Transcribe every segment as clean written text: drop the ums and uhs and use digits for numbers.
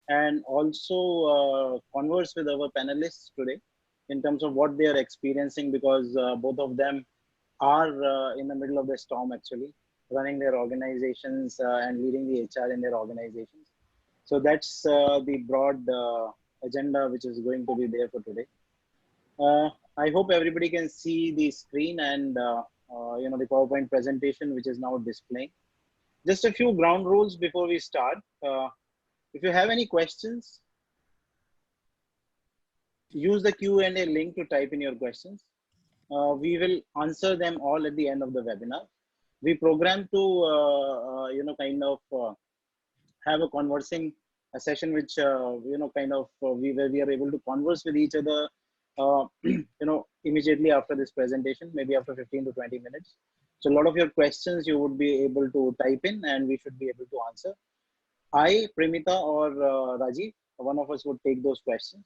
and also converse with our panelists today in terms of what they are experiencing, because both of them are in the middle of the storm actually, running their organizations and leading the HR in their organizations. So that's the broad agenda which is going to be there for today. I hope everybody can see the screen and the PowerPoint presentation which is now displaying. Just a few ground rules before we start. If you have any questions, use the Q&A link to type in your questions. We will answer them all at the end of the webinar. We program to have a conversing a session which where we are able to converse with each other immediately after this presentation, maybe after 15 to 20 minutes. So a lot of your questions you would be able to type in and we should be able to answer. I, Premita, or Rajiv, one of us would take those questions.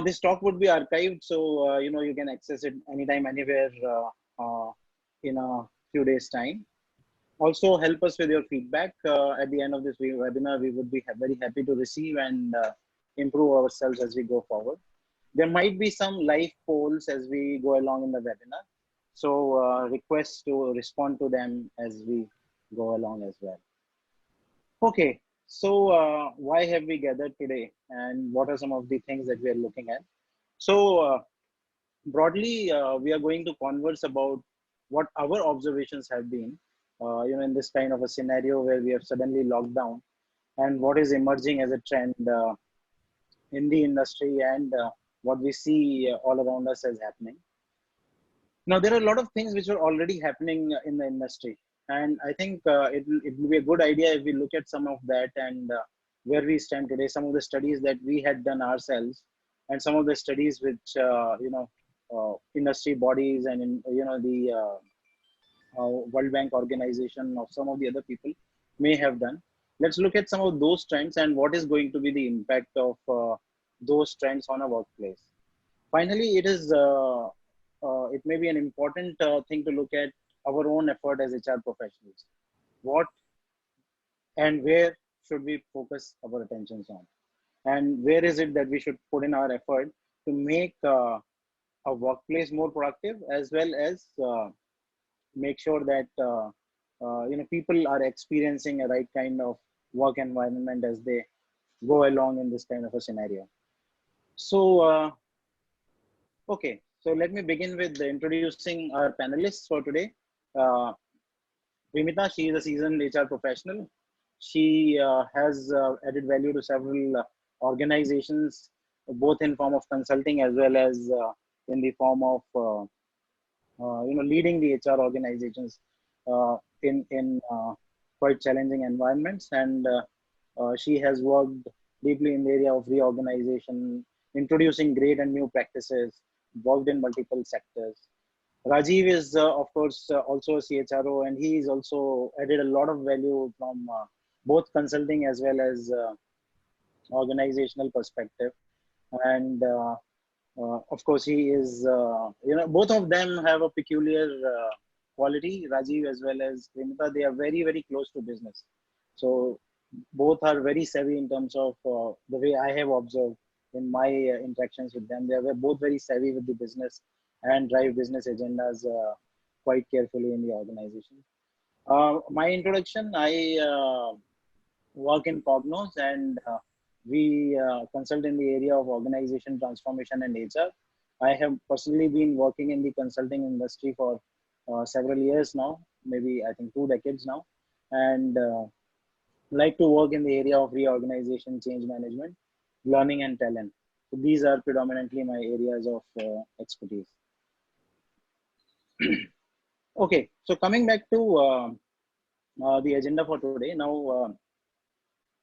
This talk would be archived, so you can access it anytime, anywhere in a few days' time. Also, help us with your feedback. At the end of this webinar, we would be very happy to receive and improve ourselves as we go forward. There might be some live polls as we go along in the webinar, so request to respond to them as we go along as well. Okay, so why have we gathered today, and what are some of the things that we are looking at? So broadly, we are going to converse about what our observations have been, in this kind of a scenario where we have suddenly locked down, and what is emerging as a trend in the industry, and what we see all around us as happening. Now, there are a lot of things which are already happening in the industry. And I think it will be a good idea if we look at some of that and where we stand today, some of the studies that we had done ourselves, and some of the studies which, industry bodies and, the World Bank organization or some of the other people may have done. Let's look at some of those trends and what is going to be the impact of those trends on a workplace. Finally, it may be an important thing to look at our own effort as HR professionals. What and where should we focus our attentions on? And where is it that we should put in our effort to make a workplace more productive, as well as make sure that people are experiencing a right kind of work environment as they go along in this kind of a scenario. So, okay. So let me begin with introducing our panelists for today. Vimita, she is a seasoned HR professional. She has added value to several organizations, both in form of consulting as well as in the form of leading the HR organizations in quite challenging environments. And she has worked deeply in the area of reorganization, introducing great and new practices, worked in multiple sectors. Rajiv is, of course, also a CHRO, and he is also added a lot of value from both consulting as well as organizational perspective. And of course, he is, both of them have a peculiar quality, Rajiv as well as Vimita. They are very, very close to business. So both are very savvy in terms of the way I have observed in my interactions with them. They are both very savvy with the business and drive business agendas quite carefully in the organization. My introduction, I work in Cognos, and we consult in the area of organization transformation and HR. I have personally been working in the consulting industry for several years now, maybe I think 2 decades now, and like to work in the area of reorganization, change management, learning, and talent. So these are predominantly my areas of expertise. Okay, so coming back to the agenda for today. Now,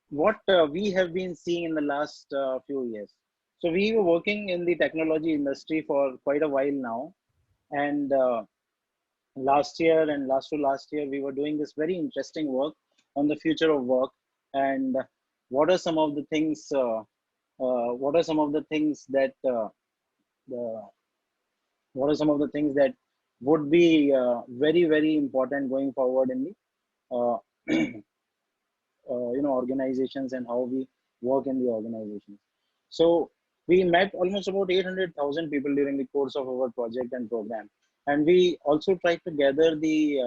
what we have been seeing in the last few years. So we were working in the technology industry for quite a while now. And last year and last to last year, we were doing this very interesting work on the future of work. And what are some of the things, what are some of the things that would be very, very important going forward in the organizations, and how we work in the organization. So we met almost about 800,000 people during the course of our project and program. And we also tried to gather the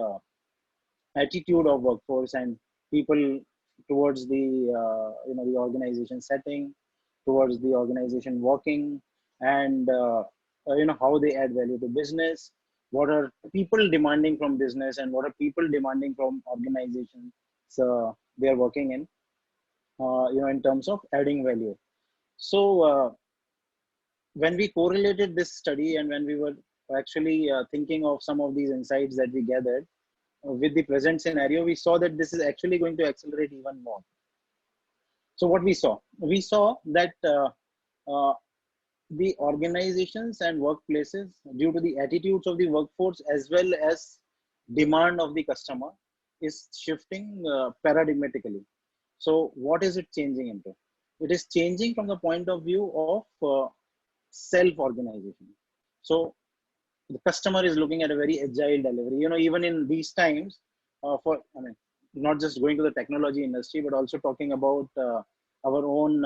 attitude of workforce and people towards the the organization setting, towards the organization working, and how they add value to business, what are people demanding from business, and what are people demanding from organizations they are working in, in terms of adding value. So when we correlated this study, and when we were actually thinking of some of these insights that we gathered with the present scenario, we saw that this is actually going to accelerate even more. So what we saw that uh, the organizations and workplaces, due to the attitudes of the workforce as well as demand of the customer, is shifting paradigmatically. So what is it changing into? It is changing from the point of view of self-organization. So the customer is looking at a very agile delivery. Even in these times, not just going to the technology industry, but also talking about our own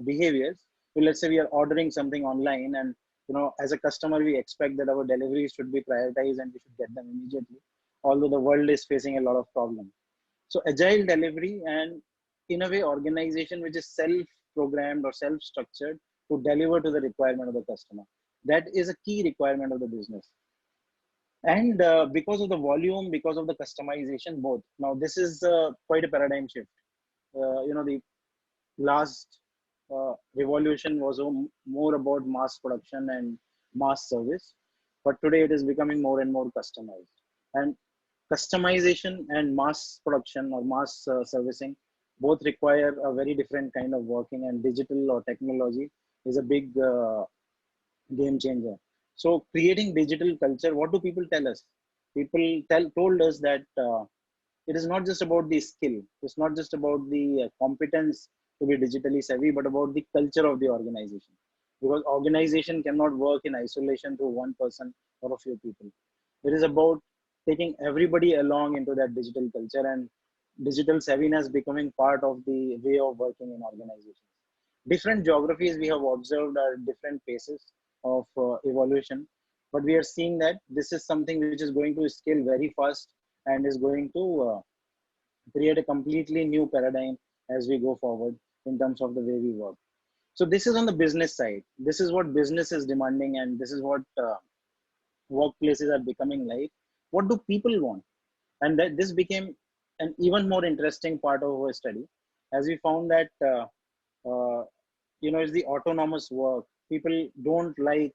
behaviors. So let's say we are ordering something online, and as a customer, we expect that our deliveries should be prioritized and we should get them immediately. Although the world is facing a lot of problems, so agile delivery, and in a way, organization which is self-programmed or self-structured to deliver to the requirement of the customer. That is a key requirement of the business. And because of the volume, because of the customization, both. Now, this is quite a paradigm shift. The last revolution was more about mass production and mass service, but today it is becoming more and more customized. And customization and mass production or mass servicing both require a very different kind of working, and digital or technology is a big game changer. So creating digital culture, what do people tell us? People told us that it is not just about the skill, it's not just about the competence to be digitally savvy, but about the culture of the organization. Because organization cannot work in isolation through one person or a few people. It is about taking everybody along into that digital culture, and digital savviness becoming part of the way of working in organizations. Different geographies we have observed are different paces of evolution, but we are seeing that this is something which is going to scale very fast and is going to create a completely new paradigm as we go forward in terms of the way we work. So this is on the business side. This is what business is demanding, and this is what workplaces are becoming like. What do people want? And that this became an even more interesting part of our study, as we found that uh, it's the autonomous work. People don't like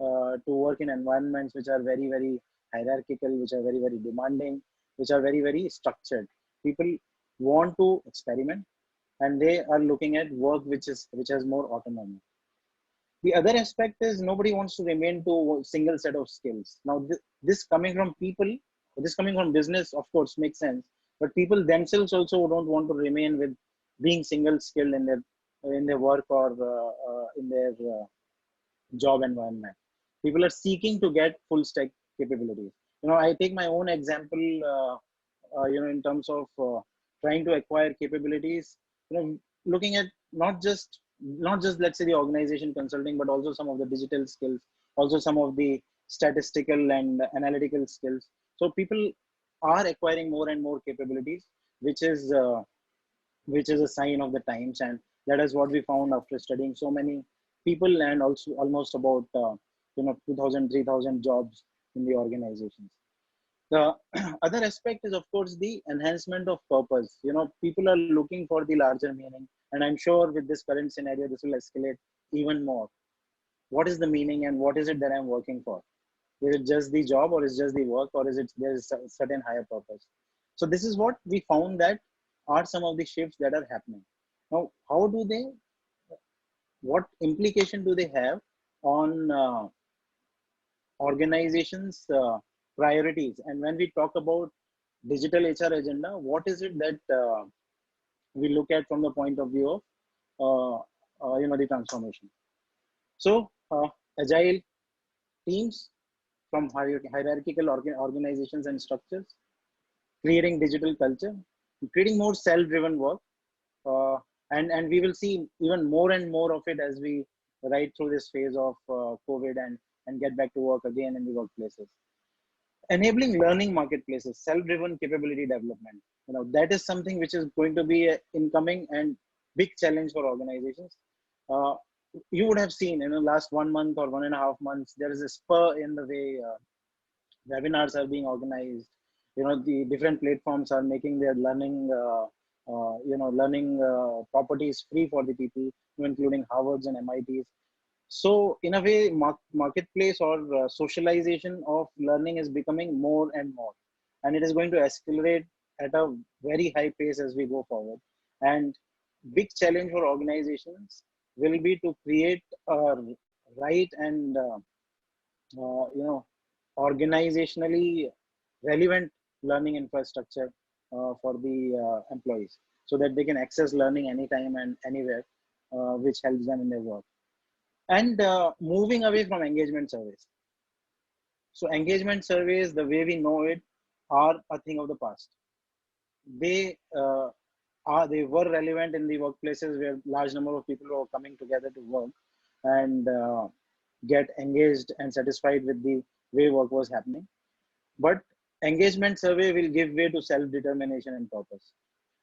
to work in environments which are very, very hierarchical, which are very, very demanding, which are very, very structured. People want to experiment, and they are looking at work which has more autonomy. The other aspect is nobody wants to remain to a single set of skills. Now, this coming from people, this coming from business, of course, makes sense. But people themselves also don't want to remain with being single skilled in their work or in their job environment. People are seeking to get full stack capabilities. I take my own example. In terms of trying to acquire capabilities. Looking at not just let's say the organization consulting, but also some of the digital skills, also some of the statistical and analytical skills. So people are acquiring more and more capabilities, which is a sign of the times, and that is what we found after studying so many people, and also almost about 2000 3000 jobs in the organizations. The other aspect is, of course, the enhancement of purpose. People are looking for the larger meaning, and I'm sure with this current scenario, this will escalate even more. What is the meaning, and what is it that I'm working for? Is it just the job, or is it just the work, or is it there's a certain higher purpose? So this is what we found that are some of the shifts that are happening. Now, what implication do they have on organizations' priorities? And when we talk about digital HR agenda, what is it that we look at from the point of view of the transformation? So agile teams from hierarchical organizations and structures, creating digital culture, creating more self-driven work, And we will see even more and more of it as we ride through this phase of COVID and get back to work again in the workplaces. Enabling learning marketplaces, self-driven capability development, that is something which is going to be a incoming and big challenge for organizations. uh, you would have seen in the last 1 month or 1.5 months, there is a spur in the way webinars are being organized. The different platforms are making their learning properties free for the people, including Harvards and MITs. So in a way, marketplace or socialization of learning is becoming more and more, and it is going to escalate at a very high pace as we go forward. And big challenge for organizations will be to create a right and uh, you know organizationally relevant learning infrastructure for the employees, so that they can access learning anytime and anywhere, which helps them in their work. And moving away from engagement surveys. So engagement surveys, the way we know it, are a thing of the past. They were relevant in the workplaces where large number of people were coming together to work and get engaged and satisfied with the way work was happening. But engagement survey will give way to self-determination and purpose.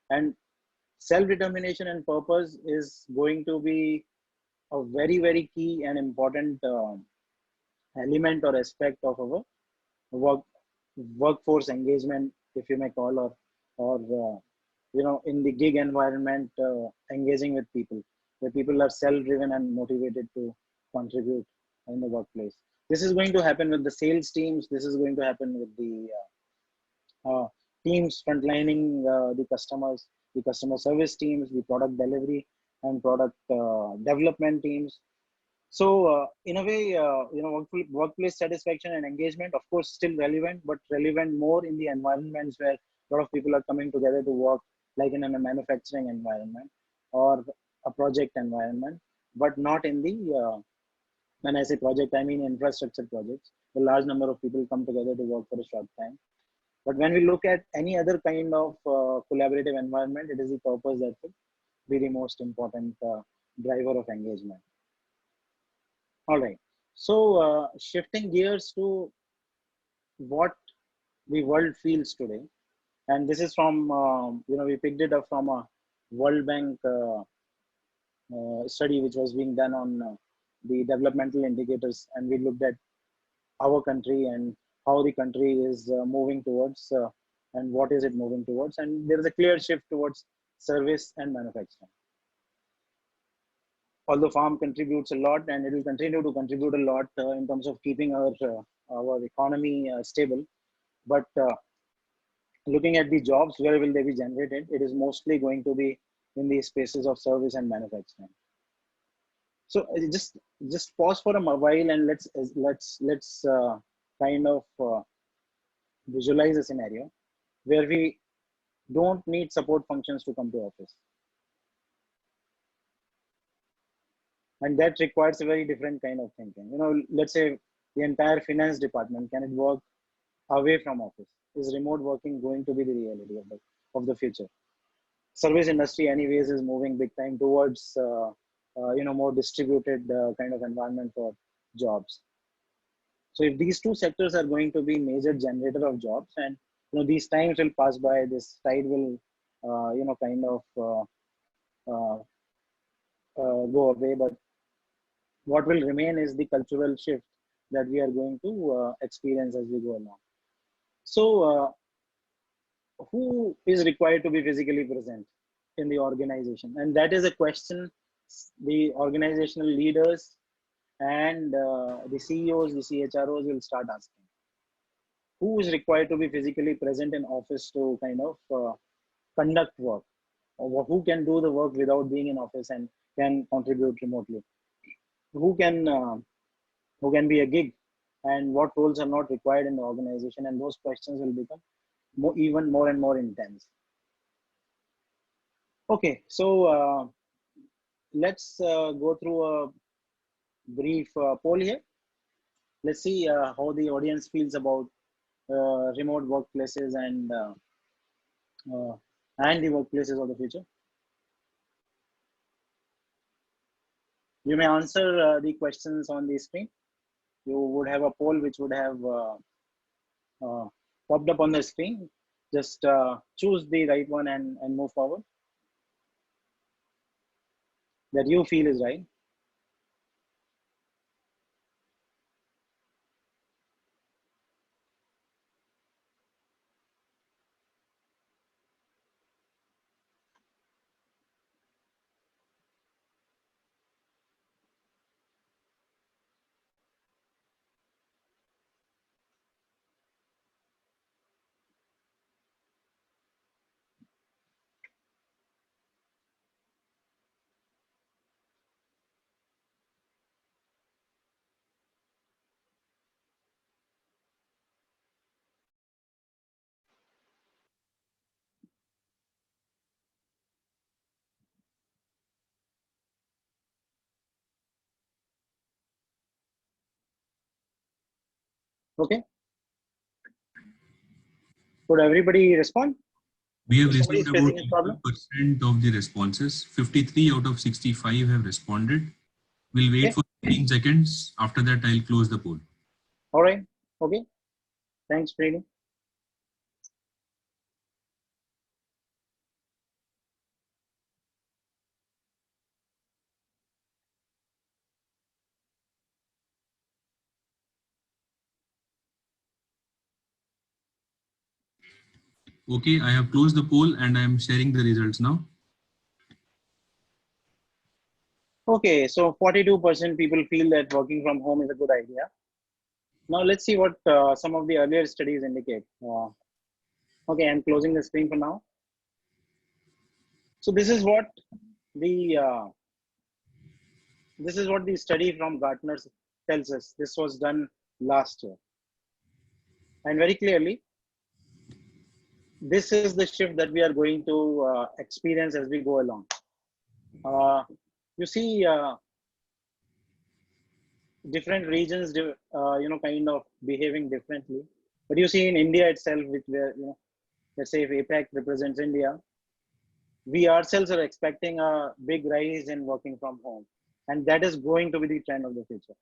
And self-determination and purpose is going to be a very, very key and important element or aspect of our work workforce engagement, if you may call, or in the gig environment, engaging with people, where people are self-driven and motivated to contribute in the workplace. This is going to happen with the sales teams. This is going to happen with the teams frontlining the customers, the customer service teams, the product delivery and product development teams. So, in a way, workplace satisfaction and engagement, of course, still relevant, but relevant more in the environments where a lot of people are coming together to work, like in a manufacturing environment or a project environment, but not in the, when I say project, I mean infrastructure projects. A large number of people come together to work for a short time. But when we look at any other kind of collaborative environment, it is the purpose that will be the most important driver of engagement. All right. So, shifting gears to what the world feels today, and this is from we picked it up from a World Bank study which was being done on the developmental indicators, and we looked at our country and how the country is moving towards, and what is it moving towards, and there is a clear shift towards service and manufacturing. Although farm contributes a lot and it will continue to contribute a lot in terms of keeping our economy stable, but looking at the jobs, where will they be generated? It is mostly going to be in the spaces of service and manufacturing. So just pause for a while and let's kind of visualize a scenario where we don't need support functions to come to office, and that requires a very different kind of thinking. Let's say the entire finance department, can it work away from office? Is remote working going to be the reality of the future? Service industry anyways is moving big time towards more distributed kind of environment for jobs. So if these two sectors are going to be major generator of jobs, and these times will pass by, this tide will kind of uh, go away, but what will remain is the cultural shift that we are going to experience as we go along. So who is required to be physically present in the organization? And that is a question the organizational leaders and the CEOs, the CHROs will start asking. Who is required to be physically present in office to kind of conduct work? Or who can do the work without being in office and can contribute remotely? Who can be a gig, and what roles are not required in the organization? And those questions will become even more and more intense. Okay, so let's go through a brief poll here. Let's see how the audience feels about remote workplaces uh, and the workplaces of the future. You may answer the questions on the screen. You would have a poll which would have uh, popped up on the screen. Just choose the right one and move forward that you feel is right. Okay. Could everybody respond? We have If somebody is received about facing a problem. 80% of the responses. 53 out of 65 have responded. We'll wait Okay. for 15 seconds. After that, I'll close the poll. All right. Okay. Thanks, Preeti. Okay, I have closed the poll and I am sharing the results now. Okay, so 42% people feel that working from home is a good idea. Now let's see what some of the earlier studies indicate. Okay, I'm closing the screen for now. So the this is what the study from Gartner tells us. This was done last year, and very clearly, this is the shift that we are going to experience as we go along. Uh, you see, different regions, kind of behaving differently. But you see, in India itself, which where let's say if APAC represents India, we ourselves are expecting a big rise in working from home, and that is going to be the trend of the future.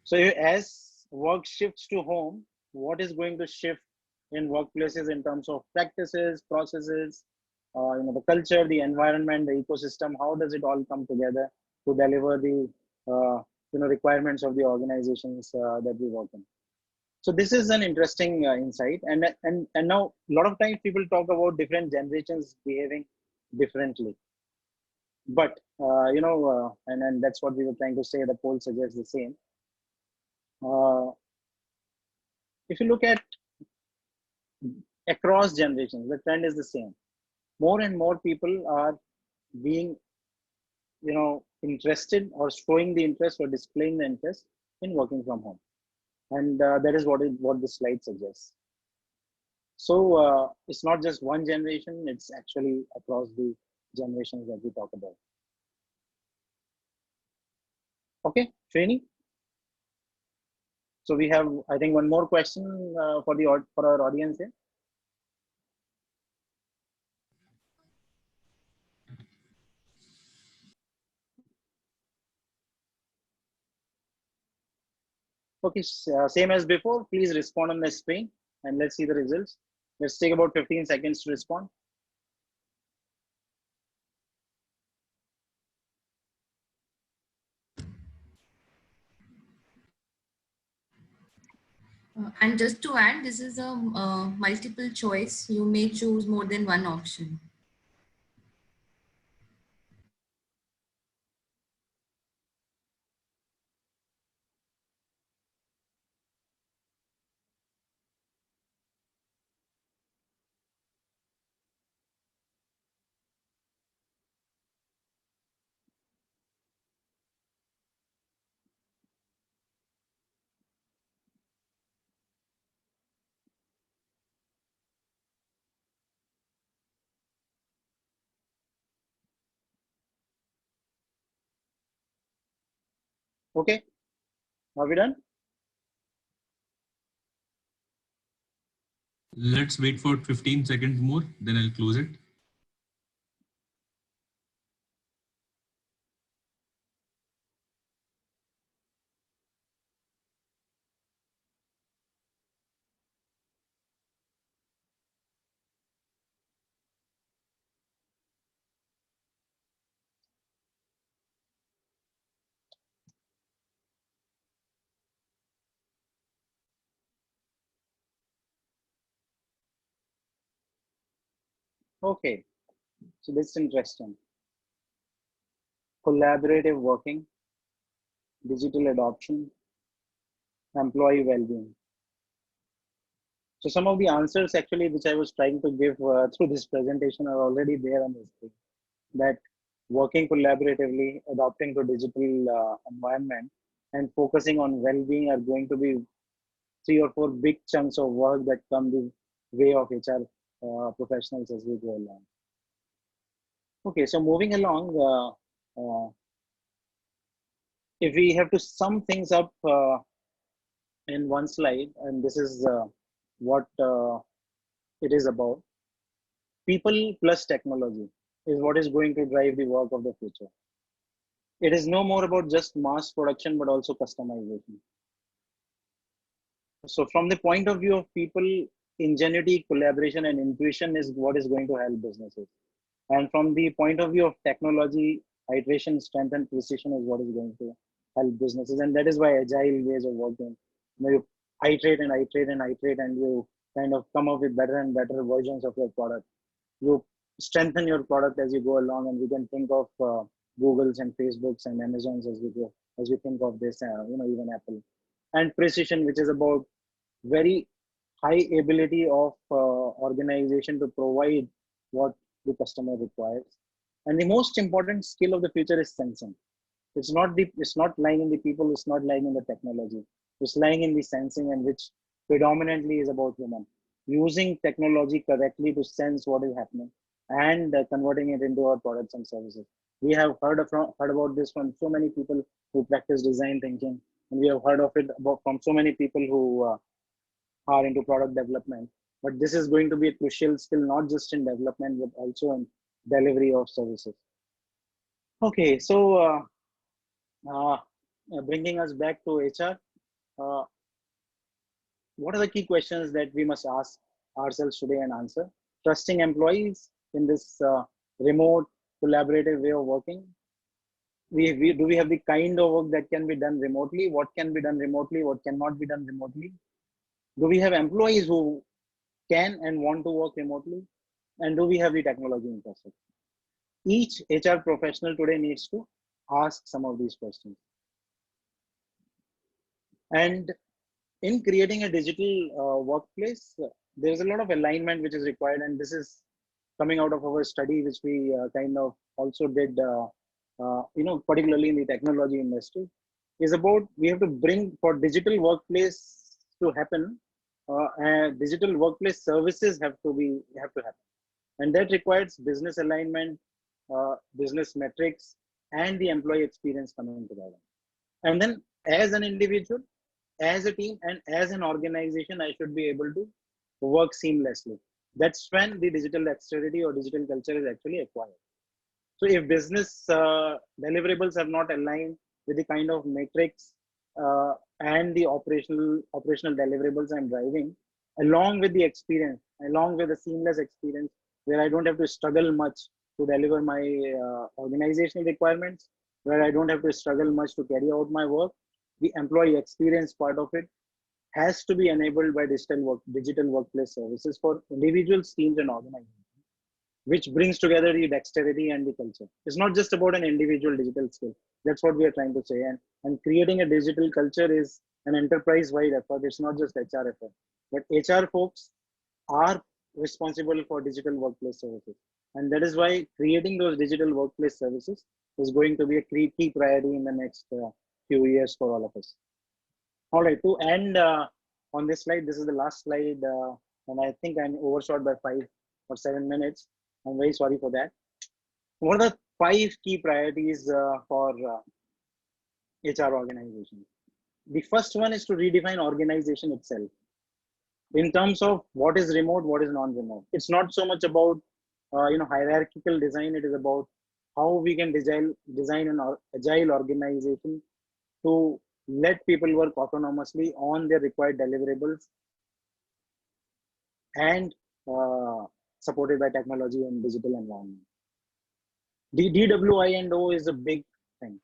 So as work shifts to home, what is going to shift in workplaces in terms of practices, processes, the culture, the environment, the ecosystem? How does it all come together to deliver the requirements of the organizations that we work in? So this is an interesting insight, and now a lot of times people talk about different generations behaving differently, but and that's what we were trying to say. The poll suggests the same. Uh, if you look at across generations, the trend is the same. More and more people are being, interested or showing the interest or displaying the interest in working from home, and that is what the slide suggests. So it's not just one generation; it's actually across the generations that we talk about. Okay, Srini. So we have, I think, one more question for our audience here. Okay, same as before, please respond on the screen and let's see the results. Let's take about 15 seconds to respond. And just to add, this is a multiple choice. You may choose more than one option. Okay, are we done? Let's wait for 15 seconds more, then I'll close it. Okay, so this is interesting. Collaborative working, digital adoption, employee well-being. So some of the answers actually which I was trying to give through this presentation are already there on the screen. That working collaboratively, adopting to digital environment, and focusing on well-being are going to be 3 or 4 big chunks of work that come the way of HR professionals as we go along. Okay, so moving along, if we have to sum things up in one slide, and this is what it is about, people plus technology is what is going to drive the work of the future. It is no more about just mass production, but also customization. So from the point of view of people, ingenuity, collaboration, and intuition is what is going to help businesses. And from the point of view of technology, iteration, strength, and precision is what is going to help businesses. And that is why agile ways of working, you iterate and iterate and iterate, and you kind of come up with better and better versions of your product. You strengthen your product as you go along, and we can think of Googles and Facebooks and Amazons as we go, as we think of this, even Apple. And precision, which is about very high ability of organization to provide what the customer requires. And the most important skill of the future is sensing. It's not lying in the people, it's not lying in the technology. It's lying in the sensing, and which predominantly is about human. Using technology correctly to sense what is happening and converting it into our products and services. We have heard about this from so many people who practice design thinking, and we have heard of it from so many people who are into product development. But this is going to be a crucial skill, not just in development, but also in delivery of services. Okay, so uh, bringing us back to HR, uh, what are the key questions that we must ask ourselves today and answer? Trusting employees in this remote, collaborative way of working. Do we have the kind of work that can be done remotely? What can be done remotely? What cannot be done remotely? Do we have employees who can and want to work remotely? And do we have the technology infrastructure? Each HR professional today needs to ask some of these questions. And in creating a digital workplace, there's a lot of alignment which is required. And this is coming out of our study, which we kind of also did, particularly in the technology industry, is about we have to bring for digital workplace to happen. Digital workplace services have to happen, and that requires business alignment, business metrics, and the employee experience coming together. And then, as an individual, as a team, and as an organization, I should be able to work seamlessly. That's when the digital dexterity or digital culture is actually acquired. So if business deliverables are not aligned with the kind of metrics and the operational deliverables I'm driving, along with the experience, along with the seamless experience, where I don't have to struggle much to deliver my organizational requirements, where I don't have to struggle much to carry out my work, the employee experience part of it has to be enabled by digital workplace services for individuals, teams, and organizations, which brings together the dexterity and the culture. It's not just about an individual digital skill. That's what we are trying to say. And creating a digital culture is an enterprise-wide effort. It's not just HR effort. But HR folks are responsible for digital workplace services. And that is why creating those digital workplace services is going to be a key priority in the next few years for all of us. All right, to end on this slide, this is the last slide, and I think I'm overshot by 5 or 7 minutes. I'm very sorry for that. What are the 5 key priorities for HR organization? The first one is to redefine organization itself in terms of what is remote, what is non-remote. It's not so much about hierarchical design. It is about how we can design an agile organization to let people work autonomously on their required deliverables and supported by technology and digital environment. The DWI&O is a big thing.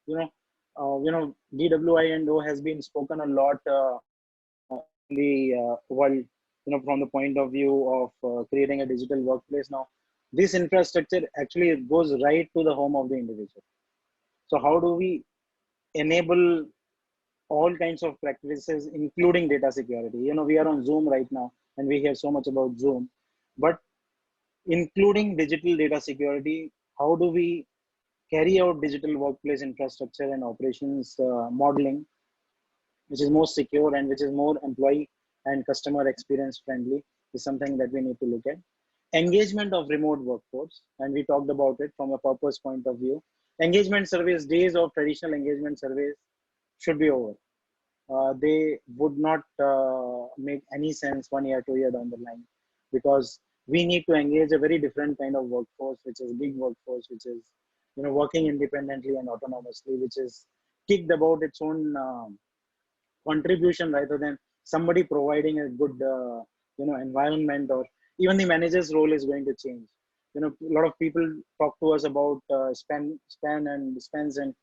DWI&O has been spoken a lot in the world. From the point of view of creating a digital workplace now. this infrastructure actually goes right to the home of the individual. So how do we enable all kinds of practices, including data security? We are on Zoom right now and we hear so much about Zoom, but including digital data security, how do we carry out digital workplace infrastructure and operations modeling, which is more secure and which is more employee and customer experience friendly, is something that we need to look at. Engagement of remote workforce, and we talked about it from a purpose point of view. Engagement surveys, days of traditional engagement surveys should be over. They would not make any sense 1 year, 2 year down the line, because we need to engage a very different kind of workforce, which is big workforce, which is working independently and autonomously, which is kicked about its own contribution rather than somebody providing a good environment. Or even the manager's role is going to change. A lot of people talk to us about span and spans and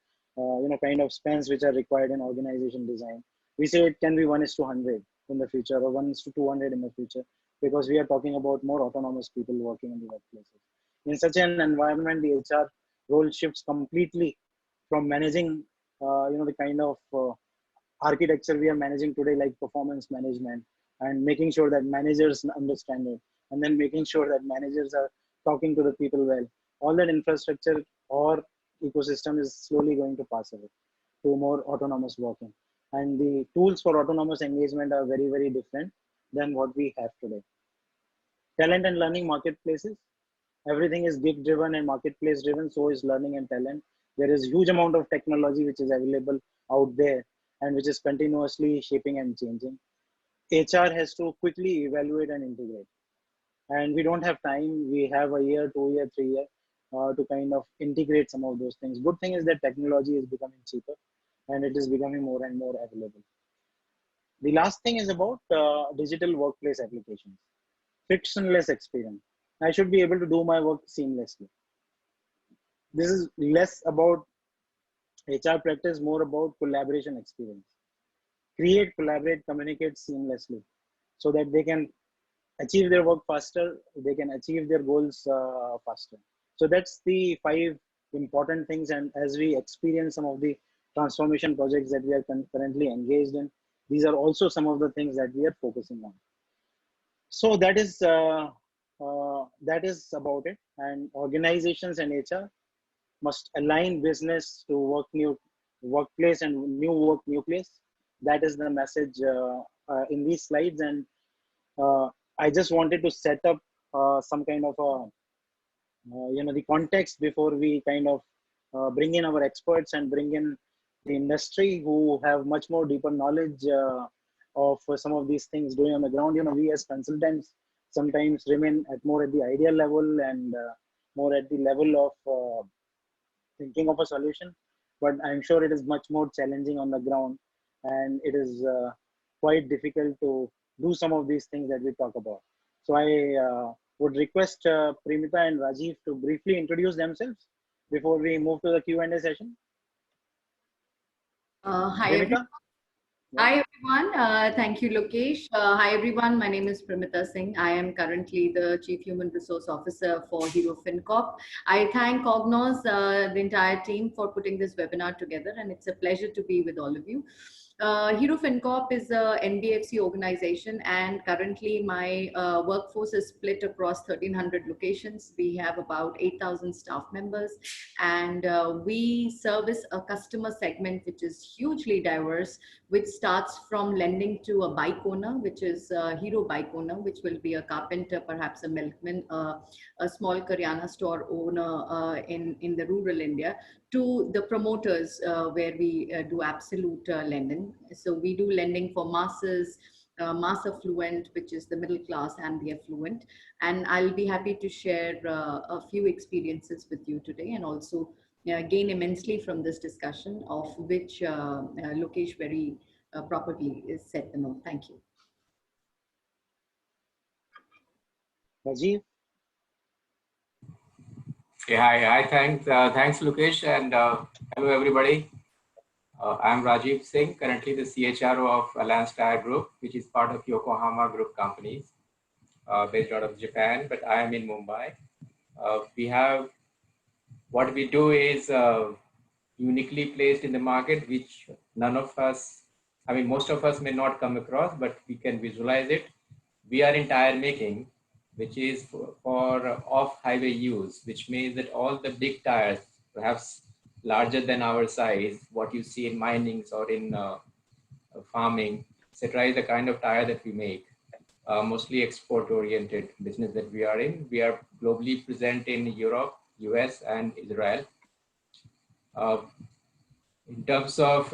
kind of spans which are required in organization design. We say it can be 1:100 in the future, or 1:200 in the future, because we are talking about more autonomous people working in the workplaces. In such an environment, the HR role shifts completely from managing the kind of architecture we are managing today, like performance management, and making sure that managers understand it, and then making sure that managers are talking to the people well. All that infrastructure or ecosystem is slowly going to pass away to more autonomous working. And the tools for autonomous engagement are very, very different than what we have today. Talent and learning marketplaces. Everything is gig driven and marketplace driven. So is learning and talent. There is huge amount of technology which is available out there and which is continuously shaping and changing. HR has to quickly evaluate and integrate. And we don't have time. We have a year, 2 year, 3 year to kind of integrate some of those things. Good thing is that technology is becoming cheaper and it is becoming more and more available. The last thing is about digital workplace applications. Frictionless experience. I should be able to do my work seamlessly. This is less about HR practice, more about collaboration experience. Create, collaborate, communicate seamlessly so that they can achieve their work faster, they can achieve their goals faster. So that's the 5 important things. And as we experience some of the transformation projects that we are currently engaged in, these are also some of the things that we are focusing on. So that is about it. And organizations and HR must align business to workplace and new place. That is the message in these slides. And I just wanted to set up some kind of a the context before we kind of bring in our experts and bring in the industry who have much more deeper knowledge of some of these things doing on the ground. We as consultants sometimes remain more at the idea level and more at the level of thinking of a solution, but I'm sure it is much more challenging on the ground, and it is quite difficult to do some of these things that we talk about. So I would request Primita and Rajiv to briefly introduce themselves before we move to the Q&A session. Hi, Primita? everyone. Hi, everyone. Thank you, Lokesh. Hi, everyone. My name is Primita Singh. I am currently the Chief Human Resource Officer for Hero FinCorp. I thank Cognos, the entire team, for putting this webinar together, and it's a pleasure to be with all of you. Hero FinCorp is a NBFC organization, and currently my workforce is split across 1,300 locations. We have about 8,000 staff members, and we service a customer segment which is hugely diverse, which starts from lending to a bike owner, which is a Hero bike owner, which will be a carpenter, perhaps a milkman, a small Karyana store owner in the rural India, to the promoters where we do absolute lending. So we do lending for masses, mass affluent, which is the middle class, and the affluent. And I'll be happy to share a few experiences with you today, and also gain immensely from this discussion, of which Lokesh very properly set the note. Thank you. Rajiv? Yeah, hi, thanks Lokesh, and hello everybody. I'm Rajiv Singh, currently the CHRO of Alliance Tire Group, which is part of Yokohama Group companies based out of Japan, but I am in Mumbai. We have, what we do is uniquely placed in the market, which none of us, I mean, most of us may not come across, but we can visualize it. We are in tire making, which is for off-highway use, which means that all the big tires, perhaps larger than our size, what you see in minings or in farming, etc., is the kind of tire that we make. Mostly export-oriented business that we are in. We are globally present in Europe, US, and Israel. Uh, in terms of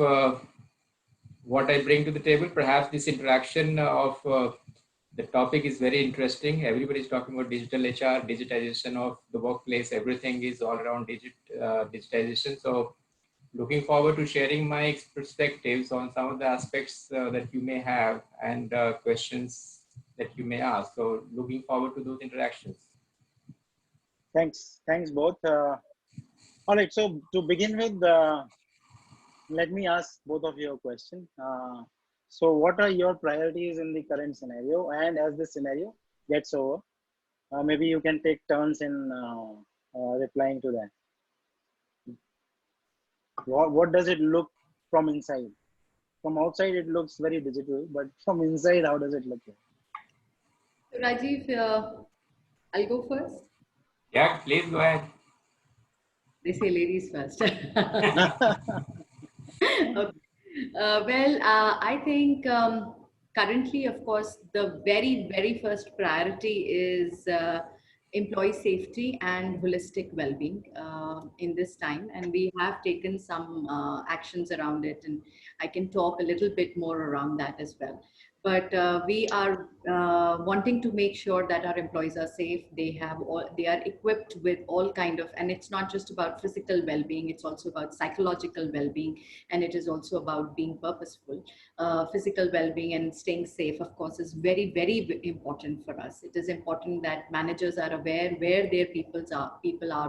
what I bring to the table, perhaps this interaction of the topic is very interesting. Everybody is talking about digital HR, digitization of the workplace. Everything is all around digitization. So looking forward to sharing my perspectives on some of the aspects that you may have and questions that you may ask. So looking forward to those interactions. Thanks both. All right, so to begin with, let me ask both of you a question. So what are your priorities in the current scenario? And as this scenario gets over, maybe you can take turns in replying to that. What does it look from inside? From outside, it looks very digital, but from inside, how does it look like? So Rajiv, I'll go first. Yeah, please go ahead. They say ladies first. Okay. I think currently, of course, the very first priority is employee safety and holistic well-being in this time. And we have taken some actions around it. And I can talk a little bit more around that as well. But we are wanting to make sure that our employees are safe. They are equipped with all kind of, and it's not just about physical well-being, it's also about psychological well-being, and it is also about being purposeful. Physical well-being and staying safe, of course, is very important for us. It is important that managers are aware where their people are,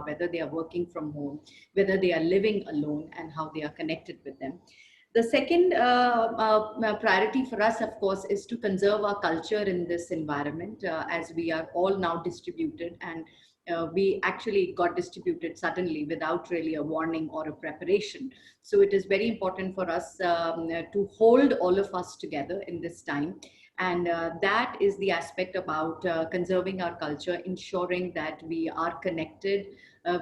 whether they are working from home, whether they are living alone, and how they are connected with them. The second priority for us, of course, is to conserve our culture in this environment, as we are all now distributed, and we actually got distributed suddenly without really a warning or a preparation. So it is very important for us to hold all of us together in this time. And that is the aspect about conserving our culture, ensuring that we are connected,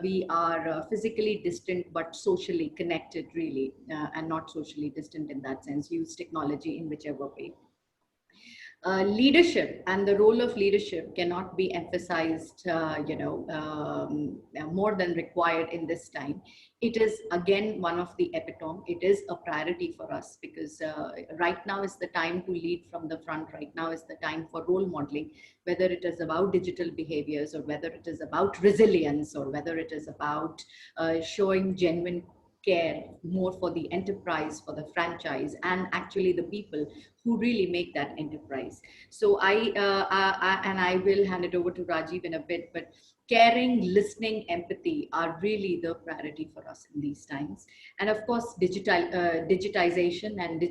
we are physically distant but socially connected, really, and not socially distant in that sense. Use technology in whichever way. Leadership and the role of leadership cannot be emphasized, more than required in this time. It is again one of the epitome. It is a priority for us because right now is the time to lead from the front. Right now is the time for role modeling, whether it is about digital behaviors or whether it is about resilience or whether it is about showing genuine care more for the enterprise, for the franchise, and actually the people who really make that enterprise. So I will hand it over to Rajiv in a bit, but caring, listening, empathy are really the priority for us in these times. And of course, digitization and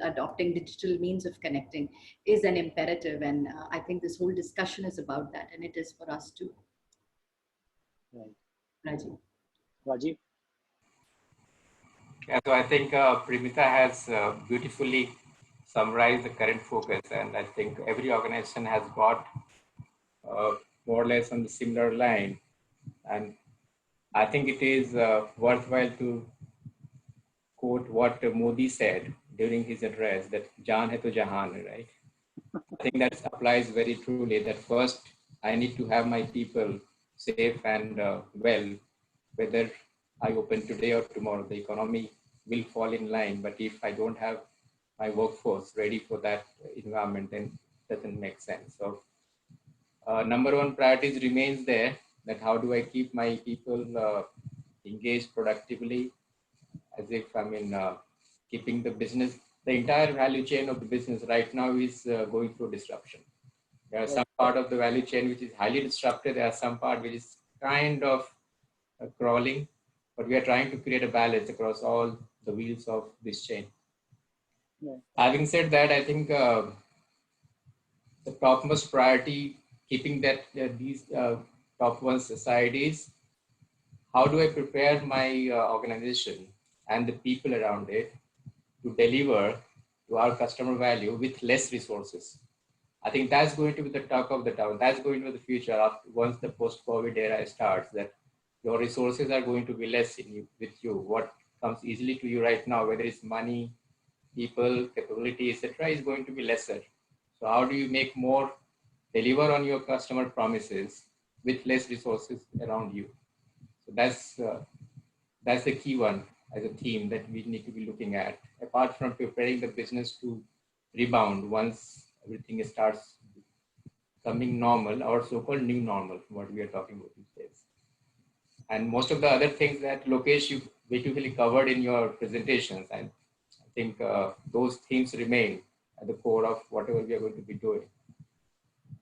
adopting digital means of connecting is an imperative. And I think this whole discussion is about that, and it is for us too. Right. Rajiv? Yeah, so I think Primita has beautifully summarized the current focus, and I think every organization has got more or less on the similar line. And I think it is worthwhile to quote what Modi said during his address, that "Jaan hai to jahan," right? I think that applies very truly. That first, I need to have my people safe and well, whether I open today or tomorrow. The economy will fall in line, but if I don't have my workforce ready for that environment, then it doesn't make sense. So number one priorities remains there, that how do I keep my people engaged productively, as if keeping the business, the entire value chain of the business right now is going through disruption. There are some part of the value chain which is highly disrupted. There are some part which is kind of crawling, but we are trying to create a balance across all the wheels of this chain. Yeah. Having said that, I think the topmost priority, keeping that these top one's aside is, how do I prepare my organization and the people around it to deliver to our customer value with less resources? I think that's going to be the talk of the town. That's going to be the future once the post-COVID era starts, that your resources are going to be less with you. What comes easily to you right now, whether it's money, people, capability, etc., is going to be lesser. So how do you make more, deliver on your customer promises with less resources around you? So that's the key one as a theme that we need to be looking at, apart from preparing the business to rebound once everything starts coming normal, or so-called new normal, what we are talking about these days. And most of the other things that Lokesh, you beautifully covered in your presentations, and I think those themes remain at the core of whatever we are going to be doing.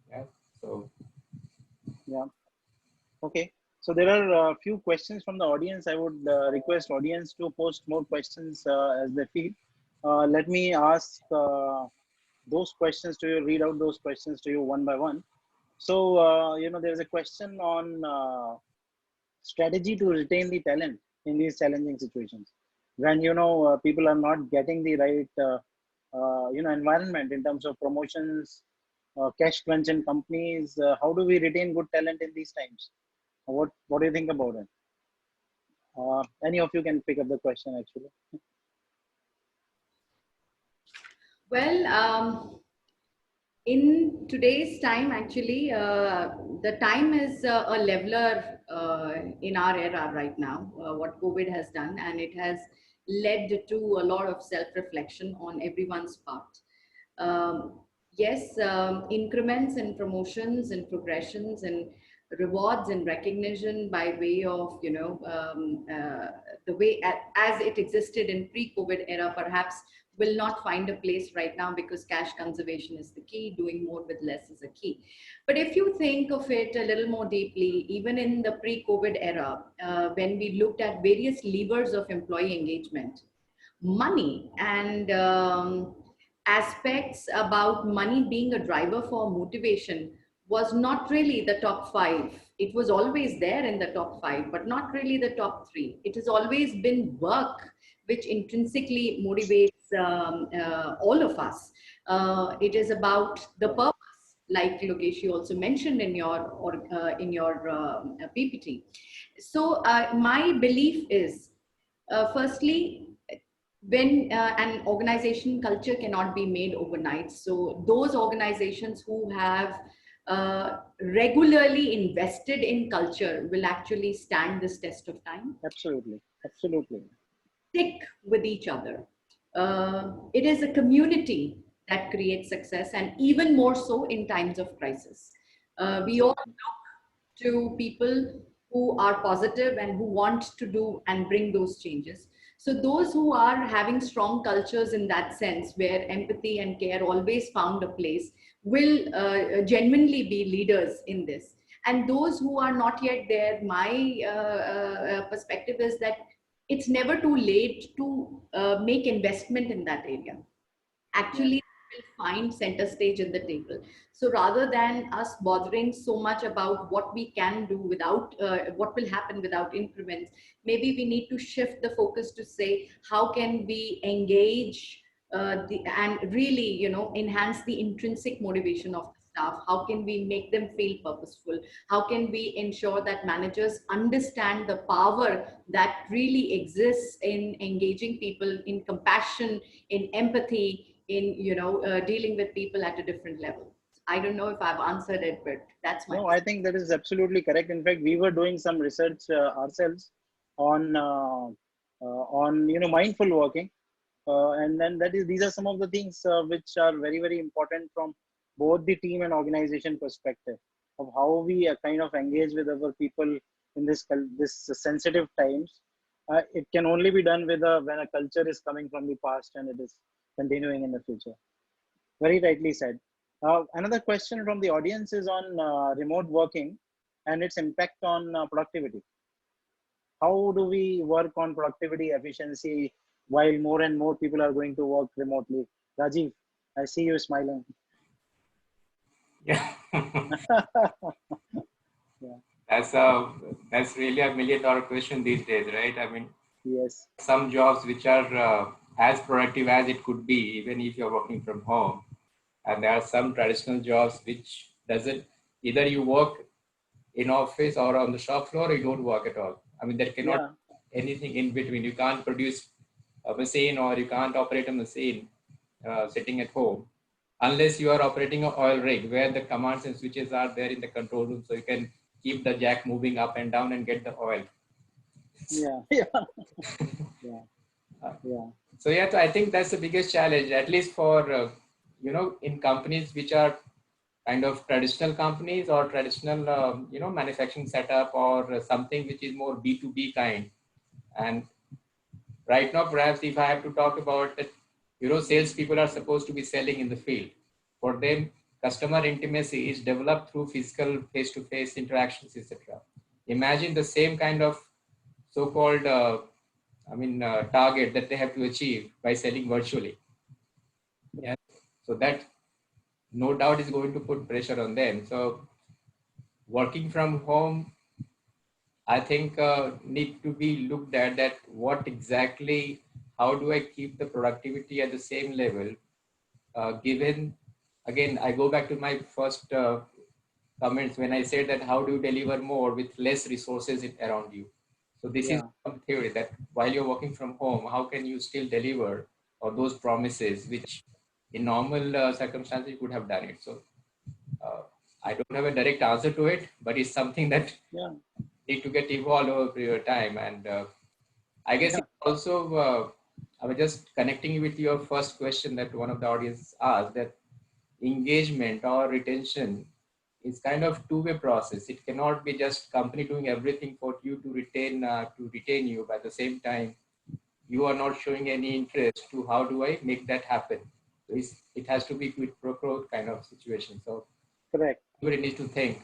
Yeah. So. Yeah. Okay. So there are a few questions from the audience. I would request audience to post more questions as they feel. Let me ask those questions to you, read out those questions to you one by one. So, there's a question on strategy to retain the talent in these challenging situations. When, people are not getting the right, environment in terms of promotions, cash crunch in companies, how do we retain good talent in these times? What do you think about it? Any of you can pick up the question actually. Well, in today's time, actually, the time is a leveler in our era right now, what COVID has done, and it has led to a lot of self-reflection on everyone's part. Yes, increments and promotions and progressions and rewards and recognition by way of, the way as it existed in pre-COVID era, perhaps will not find a place right now, because cash conservation is the key, doing more with less is a key. But if you think of it a little more deeply, even in the pre-COVID era, when we looked at various levers of employee engagement, money and aspects about money being a driver for motivation was not really the top five. It was always there in the top five, but not really the top three. It has always been work which intrinsically motivates all of us. It is about the purpose, like Lokesh, you also mentioned in your PPT. So my belief is, firstly, when an organization culture cannot be made overnight. So those organizations who have regularly invested in culture will actually stand this test of time. Absolutely. Absolutely. Stick with each other. It is a community that creates success, and even more so in times of crisis. We all look to people who are positive and who want to do and bring those changes. So those who are having strong cultures in that sense, where empathy and care always found a place, will genuinely be leaders in this. And those who are not yet there, my perspective is that it's never too late to make investment in that area. Actually, will find center stage in the table. So rather than us bothering so much about what we can do without, what will happen without increments, maybe we need to shift the focus to say, how can we engage and really, enhance the intrinsic motivation of the staff? How can we make them feel purposeful? How can we ensure that managers understand the power that really exists in engaging people in compassion, in empathy, in dealing with people at a different level? I don't know if I've answered it, but that's my. No, I think that is absolutely correct. In fact, we were doing some research ourselves on mindful working, and then these are some of the things which are very, very important from both the team and organization perspective of how we kind of engage with our people in this sensitive times. It can only be done with when a culture is coming from the past and it is continuing in the future. Very rightly said. Another question from the audience is on remote working and its impact on productivity. How do we work on productivity, efficiency, while more and more people are going to work remotely? Rajiv, I see you smiling. Yeah. Yeah. That's really a $1 million question these days, right? I mean, Yes. some jobs which are as productive as it could be, even if you're working from home. And there are some traditional jobs which doesn't, either you work in office or on the shop floor, or you don't work at all. I mean, there cannot Yeah. be anything in between. You can't produce a machine or you can't operate a machine sitting at home unless you are operating an oil rig where the commands and switches are there in the control room, so you can keep the jack moving up and down and get the oil. Yeah. Yeah. Yeah. Yeah. So yeah, so I think that's the biggest challenge, at least for in companies which are kind of traditional companies or traditional manufacturing setup, or something which is more B2B kind. And right now, perhaps if I have to talk about that, salespeople are supposed to be selling in the field. For them, customer intimacy is developed through physical face-to-face interactions, etc. Imagine the same kind of so-called target that they have to achieve by selling virtually. Yeah. So that no doubt is going to put pressure on them. So working from home, I think need to be looked at that what exactly, how do I keep the productivity at the same level, given, again, I go back to my first comments when I said that how do you deliver more with less resources around you. So this is Yeah. one theory that while you're working from home, how can you still deliver or those promises which in normal circumstances you could have done it. So uh, I don't have a direct answer to it, but it's something that Yeah. need to get evolved over a period of time. And I guess Yeah. it also, I was just connecting with your first question that one of the audience asked, that engagement or retention is kind of two-way process. It cannot be just company doing everything for you to retain you. But at the same time, you are not showing any interest to how do I make that happen. So it has to be quid pro quo kind of situation. So Correct. everybody needs to think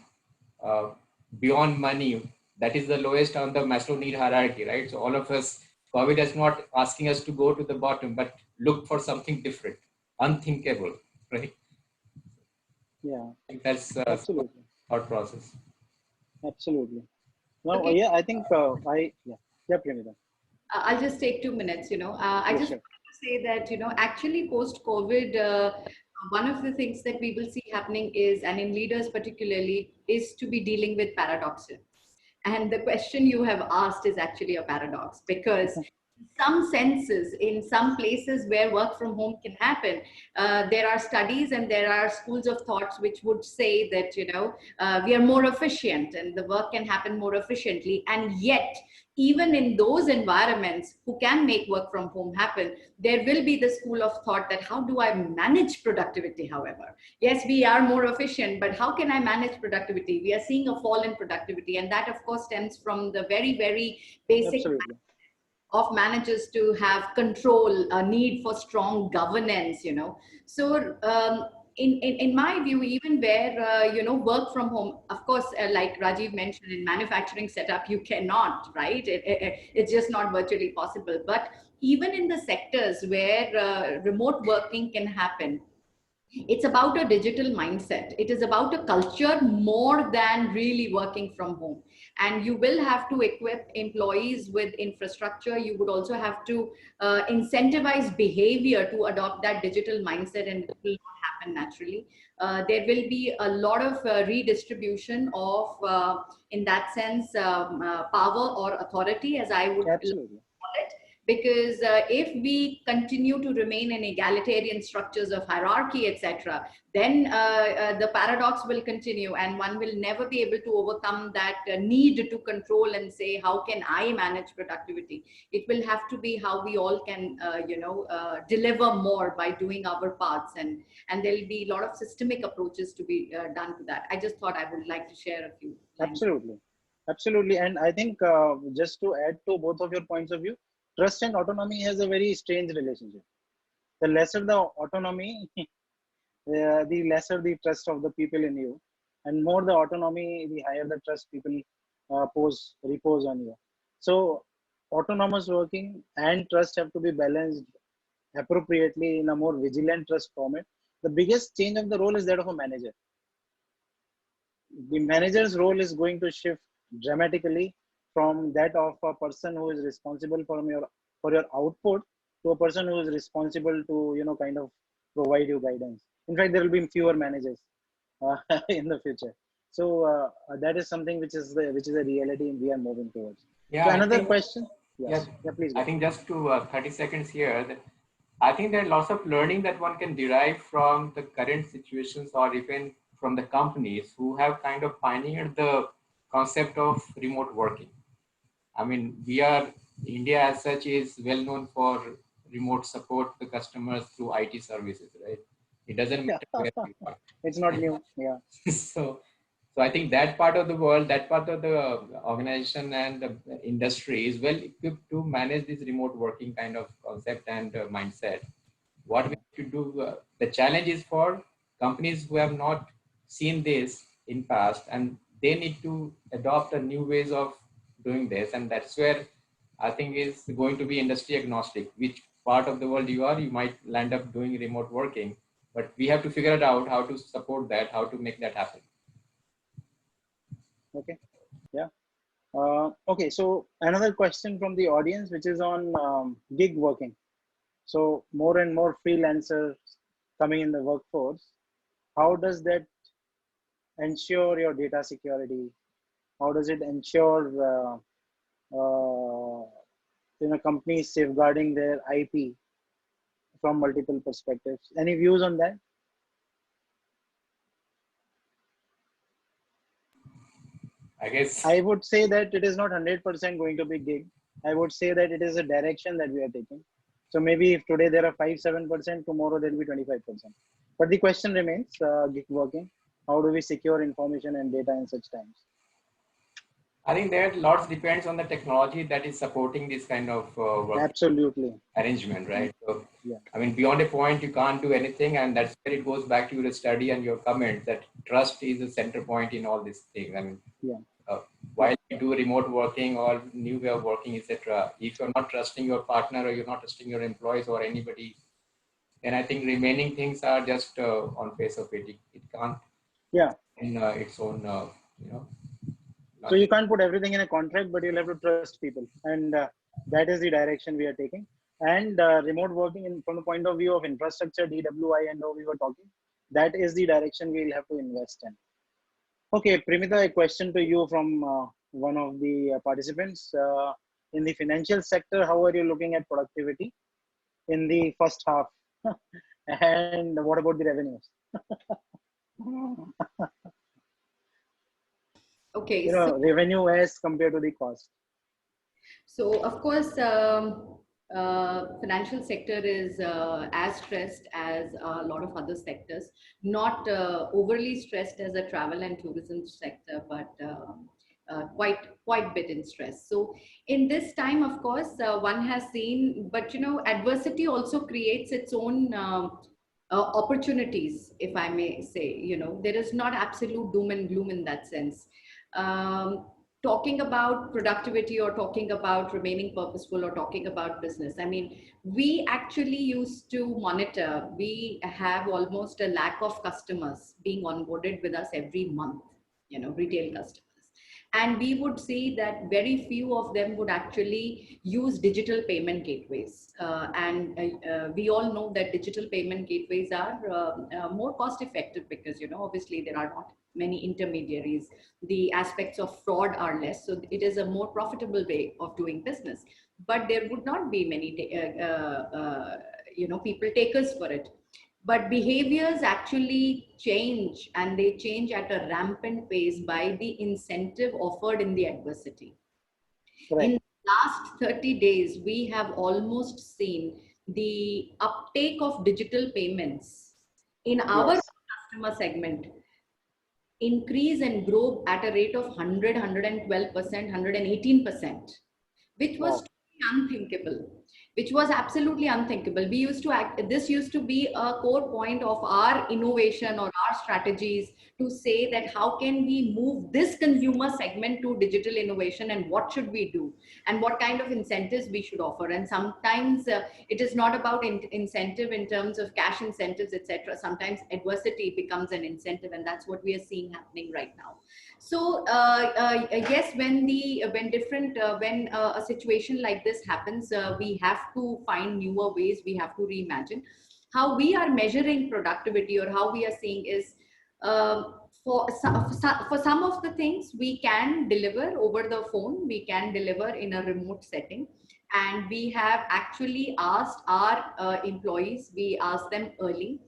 uh, beyond money. That is the lowest on the Maslow need hierarchy, right? So all of us, COVID is not asking us to go to the bottom, but look for something different, unthinkable, right? Yeah. I think that's Absolutely. thought process. Absolutely. No, Okay. yeah, I think yeah, Premita. I'll just take 2 minutes. I Yeah, just sure. want to say that, actually post COVID, one of the things that we will see happening is, and in leaders particularly, is to be dealing with paradoxes. And the question you have asked is actually a paradox, because in some senses, in some places where work from home can happen, there are studies and there are schools of thoughts which would say that, we are more efficient and the work can happen more efficiently. And yet, even in those environments who can make work from home happen, there will be the school of thought that how do I manage productivity, however? Yes, we are more efficient, but how can I manage productivity? We are seeing a fall in productivity. And that, of course, stems from the very, very basic Absolutely. of managers to have control, a need for strong governance. So in my view, even where work from home, of course, like Rajiv mentioned, in manufacturing setup you cannot, right? It's just not virtually possible. But even in the sectors where remote working can happen, it's about a digital mindset. It is about a culture more than really working from home. And you will have to equip employees with infrastructure. You would also have to incentivize behavior to adopt that digital mindset, and it will not happen naturally. There will be a lot of redistribution of, in that sense, power or authority, as I would Absolutely. call it. Because if we continue to remain in egalitarian structures of hierarchy, etc., then the paradox will continue, and one will never be able to overcome that need to control and say, how can I manage productivity? It will have to be how we all can, deliver more by doing our parts, and there will be a lot of systemic approaches to be done to that. I just thought I would like to share a few lines. Absolutely. Absolutely. And I think just to add to both of your points of view, trust and autonomy has a very strange relationship. The lesser the autonomy, the lesser the trust of the people in you, and more the autonomy, the higher the trust people repose on you. So autonomous working and trust have to be balanced appropriately in a more vigilant trust format. The biggest change of the role is that of a manager. The manager's role is going to shift dramatically from that of a person who is responsible for your output to a person who is responsible to kind of provide you guidance. In fact, there will be fewer managers in the future. So that is something which is a reality we are moving towards. Yeah, So I another think, question. yeah, Yes. Yeah, please go. I think just to 30 seconds here, that I think there are lots of learning that one can derive from the current situations or even from the companies who have kind of pioneered the concept of remote working. I mean, India as such is well known for remote support to the customers through IT services, right? It doesn't Yeah. matter where you are. It's not new. Yeah. So I think that part of the world, that part of the organization and the industry is well equipped to manage this remote working kind of concept and mindset. What we should do, the challenge is for companies who have not seen this in past, and they need to adopt a new ways of doing this. And that's where I think is going to be industry agnostic. Which part of the world you are, you might land up doing remote working, but we have to figure it out how to support that, how to make that happen. Okay. Yeah. Okay. So another question from the audience, which is on gig working. So more and more freelancers coming in the workforce. How does that ensure your data security? How does it ensure companies safeguarding their IP from multiple perspectives? Any views on that? I guess I would say that it is not 100% going to be gig. I would say that it is a direction that we are taking. So maybe if today there are 5-7%, tomorrow there will be 25%. But the question remains, gig working. How do we secure information and data in such times? I think that lots depends on the technology that is supporting this kind of work Absolutely. arrangement, right? So, Yeah. I mean, beyond a point, you can't do anything, and that's where it goes back to your study and your comment that trust is the center point in all these things. I mean, Yeah. while you do remote working or new way of working, etc., if you're not trusting your partner or you're not trusting your employees or anybody, then I think remaining things are just on face of it. It can't Yeah. in its own, you know. So you can't put everything in a contract, but you'll have to trust people, and that is the direction we are taking. And remote working, from the point of view of infrastructure, DWI, and how we were talking, that is the direction we'll have to invest in. Okay, Primita, a question to you from one of the participants. In the financial sector, how are you looking at productivity in the first half? And what about the revenues? Okay, so revenue as compared to the cost. So of course, financial sector is as stressed as a lot of other sectors, not overly stressed as a travel and tourism sector, but quite bit in stress. So in this time, of course, one has seen, but adversity also creates its own opportunities, if I may say. There is not absolute doom and gloom in that sense. Talking about productivity or talking about remaining purposeful or talking about business, I mean, we actually used to monitor, we have almost a lakh of customers being onboarded with us every month, retail customers. And we would see that very few of them would actually use digital payment gateways. We all know that digital payment gateways are more cost effective because, obviously there are not many intermediaries. The aspects of fraud are less. So it is a more profitable way of doing business. But there would not be many, people takers for it. But behaviors actually change, and they change at a rampant pace by the incentive offered in the adversity. Correct. In the last 30 days, we have almost seen the uptake of digital payments in our customer segment increase and grow at a rate of 100, 112%, 118%, which was unthinkable, which was absolutely unthinkable. We used to this used to be a core point of our innovation or our strategies to say that how can we move this consumer segment to digital innovation, and what should we do, and what kind of incentives we should offer. And sometimes it is not about incentive in terms of cash incentives, etc. Sometimes adversity becomes an incentive, and that's what we are seeing happening right now. So yes, when a situation like this happens, we have to find newer ways. We have to reimagine how we are measuring productivity, or how we are seeing is for some of the things we can deliver over the phone, we can deliver in a remote setting, and we have actually asked our employees. We asked them early.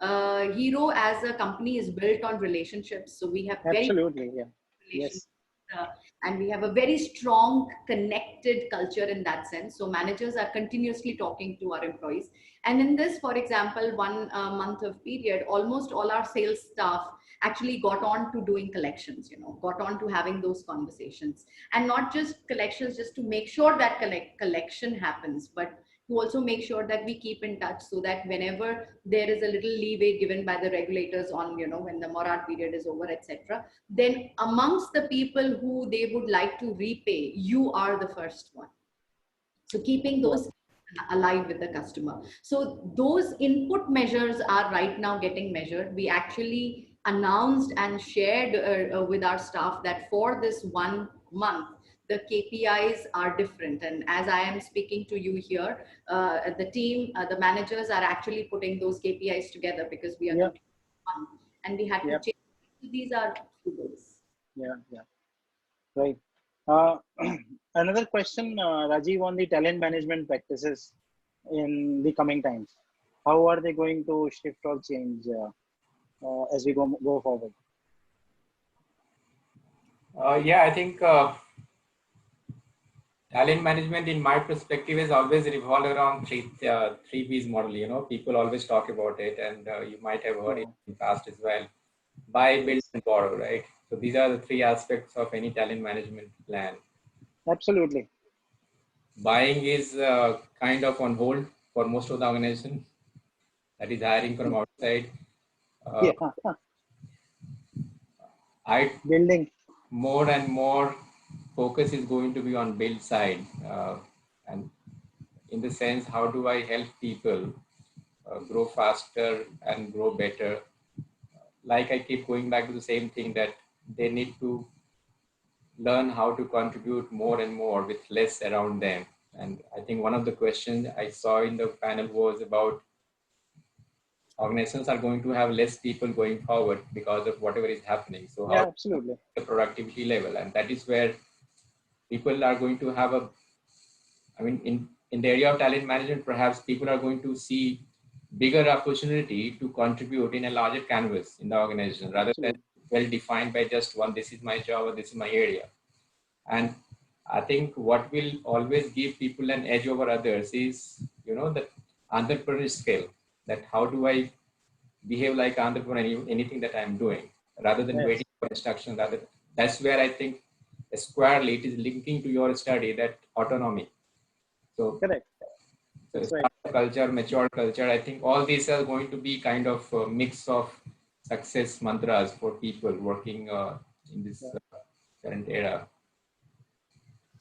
Hero as a company is built on relationships, so we have very Absolutely. Yeah. relationships, Yes. and we have a very strong connected culture in that sense. So managers are continuously talking to our employees, and in this, for example, 1 month of period, almost all our sales staff actually got on to doing collections, got on to having those conversations, and not just collections just to make sure that collection happens, but to also make sure that we keep in touch, so that whenever there is a little leeway given by the regulators on, when the morat period is over, etc., then amongst the people who they would like to repay, you are the first one. So keeping Yeah. those alive with the customer. So those input measures are right now getting measured. We actually announced and shared with our staff that for this 1 month, the KPIs are different. And as I am speaking to you here, the team, the managers are actually putting those KPIs together, because we are Yeah. one, and we had to Yep. change. These are tools. Yeah. Yeah. Right. Uh, Another question, Rajiv, on the talent management practices in the coming times. How are they going to shift or change as we go forward? Yeah, I think talent management, in my perspective, has always revolved around three B's model. People always talk about it, and you might have heard Yeah. it in the past as well. Buy, build, Yes. and borrow, right? So these are the three aspects of any talent management plan. Absolutely. Buying is kind of on hold for most of the organization, that is hiring from outside. Uh, Yeah. I Building. more and more focus is going to be on build side, and in the sense, how do I help people grow faster and grow better? Like I keep going back to the same thing, that they need to learn how to contribute more and more with less around them. And I think one of the questions I saw in the panel was about organizations are going to have less people going forward because of whatever is happening. So how Yeah. Absolutely. the productivity level, and that is where people are going to have in the area of talent management, perhaps people are going to see bigger opportunity to contribute in a larger canvas in the organization, rather than Absolutely. well defined by just one, this is my job or this is my area. And I think what will always give people an edge over others is, the entrepreneurial skill, that how do I behave like an entrepreneur in anything that I'm doing, rather than Yes. waiting for instruction. That's where I think squarely it is linking to your study, that autonomy. So, Correct. so That's right. startup culture, mature culture, I think all these are going to be kind of a mix of success mantras for people working in this Yeah. current era.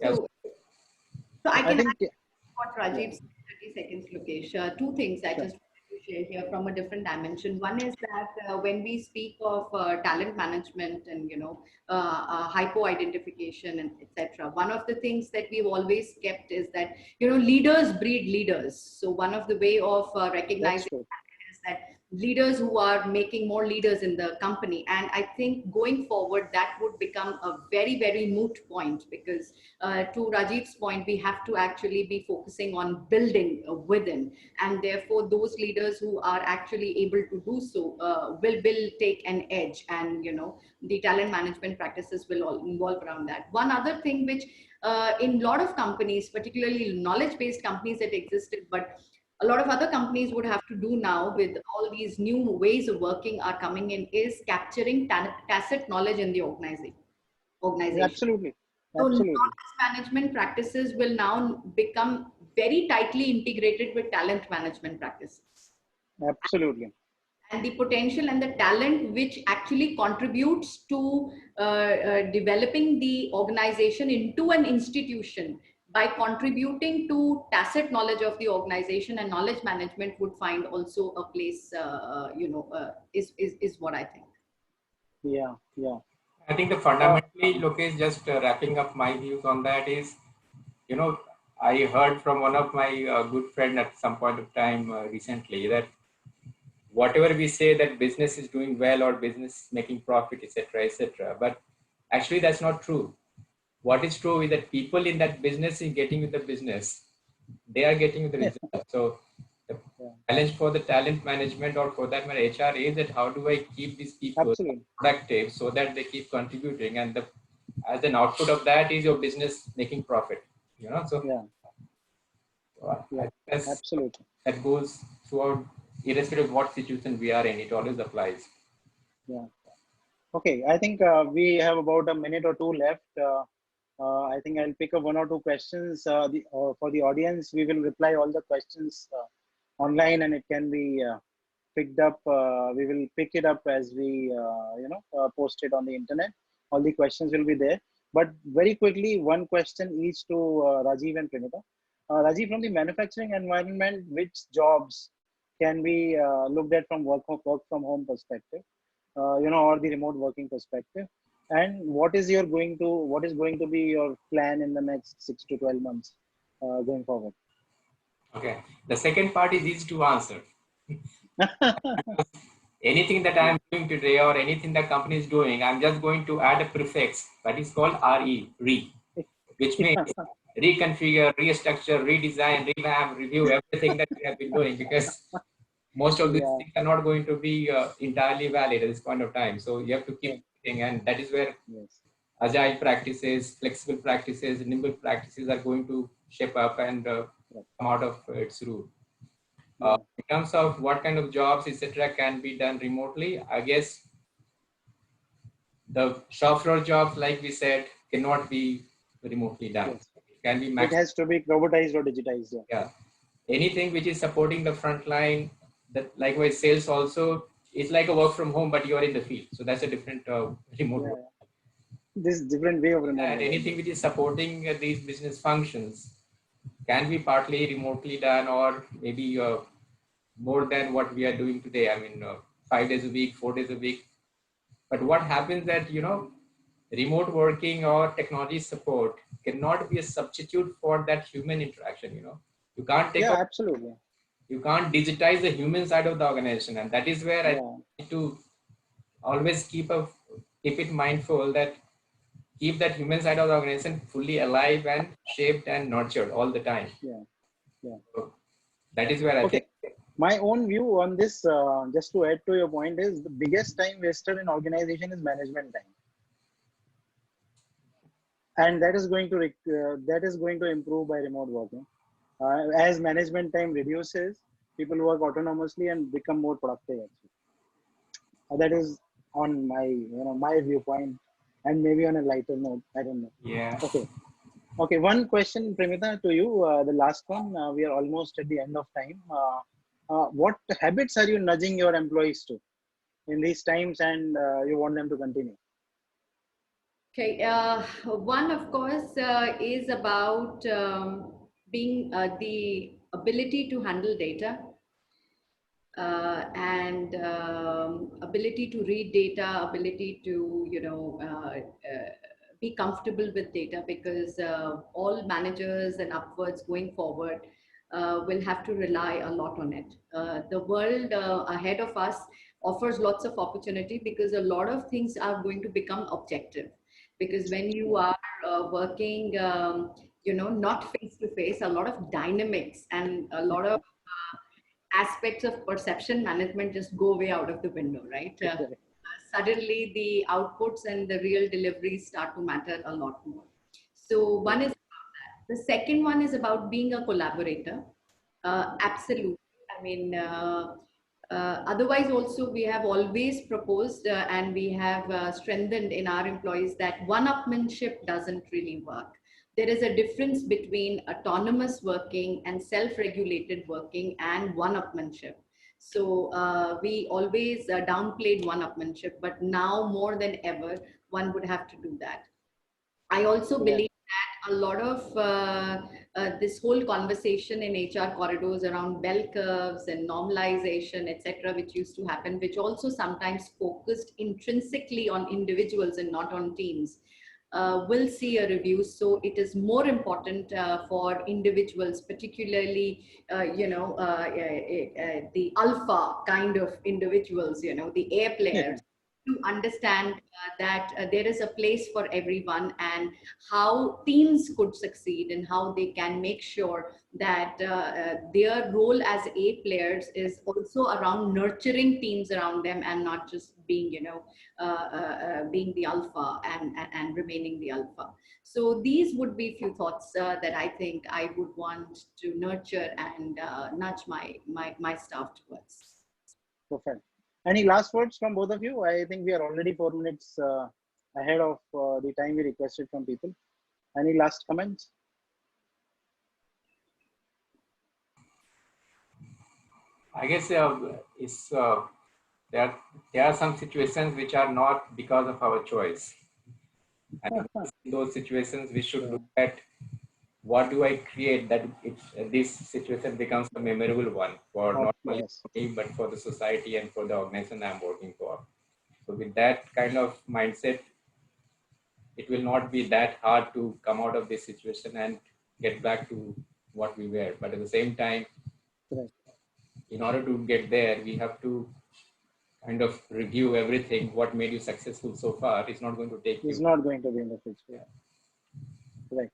Yes. So, so I I can think. what Yeah. Rajiv said, 30 seconds, Lokesh. Two things I Sure. just wanted to share here from a different dimension. One is that when we speak of talent management and hypo identification and etc., one of the things that we've always kept is that leaders breed leaders. So one of the way of That's recognizing true. that is that leaders who are making more leaders in the company, and I think going forward that would become a very very moot point, because to Rajiv's point, we have to actually be focusing on building within, and therefore those leaders who are actually able to do so will take an edge, and the talent management practices will all involve around that. One other thing which in a lot of companies, particularly knowledge-based companies that existed, but a lot of other companies would have to do now with all these new ways of working are coming in, is capturing tacit knowledge in the organization. Absolutely. So Absolutely. knowledge management practices will now become very tightly integrated with talent management practices. Absolutely. And the potential and the talent which actually contributes to developing the organization into an institution by contributing to tacit knowledge of the organization, and knowledge management would find also a place, is what I think. Yeah. Yeah. I think the fundamentally, Lokesh, just wrapping up my views on that is, I heard from one of my good friend at some point of time recently that whatever we say that business is doing well or business making profit, etc., etc., but actually that's not true. What is true is that people in that business is getting with the business, they are getting with the result. So the challenge for the talent management or for that matter HR is that how do I keep these people Absolutely. productive so that they keep contributing, and as an output of that is your business making profit. So Yeah. I guess Absolutely. that goes throughout, irrespective of what situation we are in, it always applies. Yeah. Okay. I think we have about a minute or two left. I think I'll pick up one or two questions for the audience. We will reply all the questions online, and it can be picked up. We will pick it up as we, post it on the internet. All the questions will be there. But very quickly, one question each to Rajiv and Pranita. Rajiv, from the manufacturing environment, which jobs can be looked at from work from home perspective, or the remote working perspective? And what is going to be your plan in the next 6 to 12 months going forward? Okay. The second part is easy to answer. Anything that I'm doing today or anything that company is doing, I'm just going to add a prefix that is called re, which means reconfigure, restructure, redesign, revamp, review everything that we have been doing, because most of these Yeah. things are not going to be entirely valid at this point of time. So you have to keep thinking, and that is where Yes. agile practices, flexible practices, nimble practices are going to shape up and come out of its root. In terms of what kind of jobs, etc., can be done remotely, I guess the shop floor jobs, like we said, cannot be remotely done. Yes. It can be It has to be robotized or digitized. Yeah. Yeah. Anything which is supporting the front line, that likewise sales also, it's like a work from home, but you are in the field. So that's a different remote work. This different way of remote And work. anything which is supporting these business functions can be partly remotely done, or maybe more than what we are doing today. I mean, 5 days a week, 4 days a week. But what happens that, remote working or technology support cannot be a substitute for that human interaction. You can't take out, Absolutely. you can't digitize the human side of the organization, and that is where I need to always keep it mindful that keep that human side of the organization fully alive and shaped and nurtured all the time. So that is where I think. My own view on this, just to add to your point, is the biggest time wasted in organization is management time, and that is going to improve by remote working. As management time reduces, people work autonomously and become more productive. Actually, that is on my viewpoint, and maybe on a lighter note. I don't know. Yeah. Okay. One question, Premita, to you. The last one. We are almost at the end of time. What habits are you nudging your employees to in these times, and you want them to continue? Okay, one of course is about being the ability to handle data and ability to read data, ability to be comfortable with data, because all managers and upwards going forward will have to rely a lot on it. The world ahead of us offers lots of opportunity, because a lot of things are going to become objective. Because when you are working, not face to face, a lot of dynamics and a lot of aspects of perception management just go way out of the window, right? Suddenly the outputs and the real deliveries start to matter a lot more. So one is about that. The second one is about being a collaborator. Absolutely. I mean, otherwise also we have always proposed and we have strengthened in our employees that one-upmanship doesn't really work. There is a difference between autonomous working and self-regulated working and one-upmanship. So we always downplayed one-upmanship, but now more than ever, one would have to do that. I also believe that a lot of this whole conversation in HR corridors around bell curves and normalization, etc., which used to happen, which also sometimes focused intrinsically on individuals and not on teams, will see a review. So it is more important for individuals, particularly, the alpha kind of individuals, the A players, to understand that there is a place for everyone, and how teams could succeed, and how they can make sure that their role as A players is also around nurturing teams around them, and not just being, being the alpha and remaining the alpha. So these would be few thoughts that I think I would want to nurture and nudge my staff towards. Perfect. Any last words from both of you? I think we are already 4 minutes ahead of the time we requested from people. Any last comments? I guess there are some situations which are not because of our choice. And in those situations, we should look at what do I create that this situation becomes a memorable one for not only for me, but for the society and for the organization I'm working for. So with that kind of mindset, it will not be that hard to come out of this situation and get back to what we were. But at the same time, in order to get there, we have to kind of review everything. What made you successful so far is not going to take you. It's not going to be in the future. Right.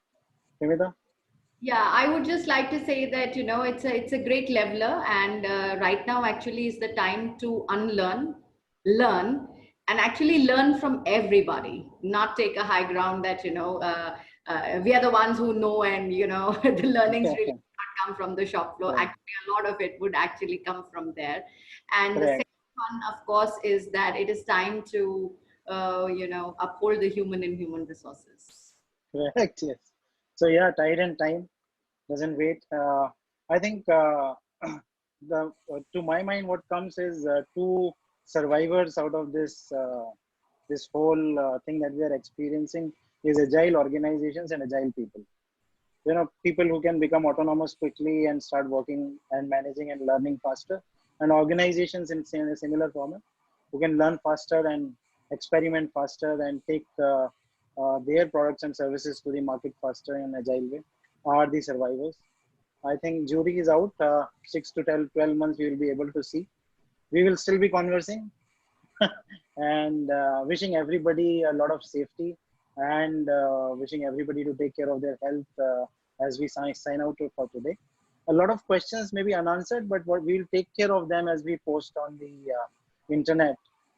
Primita? Yeah, I would just like to say that, it's a great leveler, and right now actually is the time to unlearn, learn, and actually learn from everybody, not take a high ground that, we are the ones who know, and, the learnings really not come from the shop floor. Actually, a lot of it would actually come from there. And the second one, of course, is that it is time to, uphold the human in human resources. Correct, yes. So yeah, tide and time doesn't wait. I think to my mind, what comes is two survivors out of this this whole thing that we are experiencing is agile organizations and agile people. People who can become autonomous quickly and start working and managing and learning faster, and organizations in a similar format who can learn faster and experiment faster and take their products and services to the market faster in an agile way are the survivors. I think jury is out. 6 to 12 months we will be able to see. We will still be conversing and wishing everybody a lot of safety, and wishing everybody to take care of their health as we sign out for today. A lot of questions may be unanswered, but we'll take care of them as we post on the internet.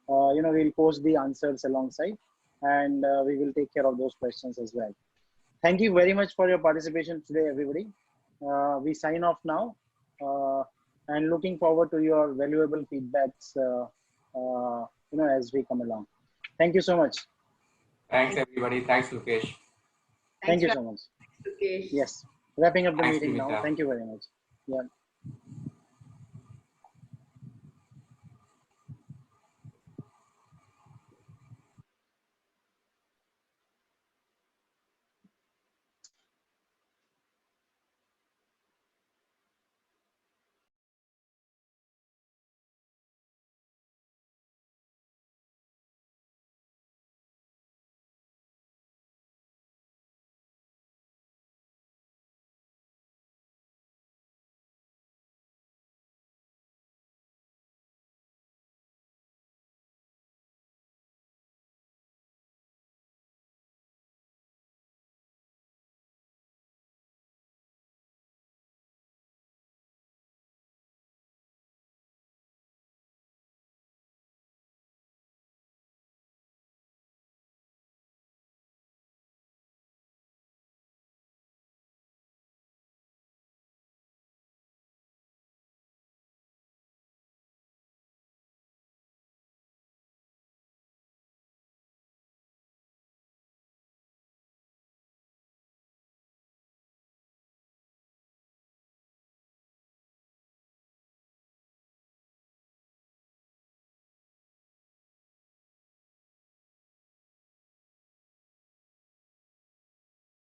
We'll post the answers alongside, and we will take care of those questions as well. Thank you very much for your participation today, everybody. We sign off now, and looking forward to your valuable feedbacks, as we come along. Thank you so much. Thanks, everybody. Thanks, Lukesh. Thank you so much. Lukesh. Yes. Wrapping up the Thanks, meeting Nimita. now. Thank you very much. Yeah.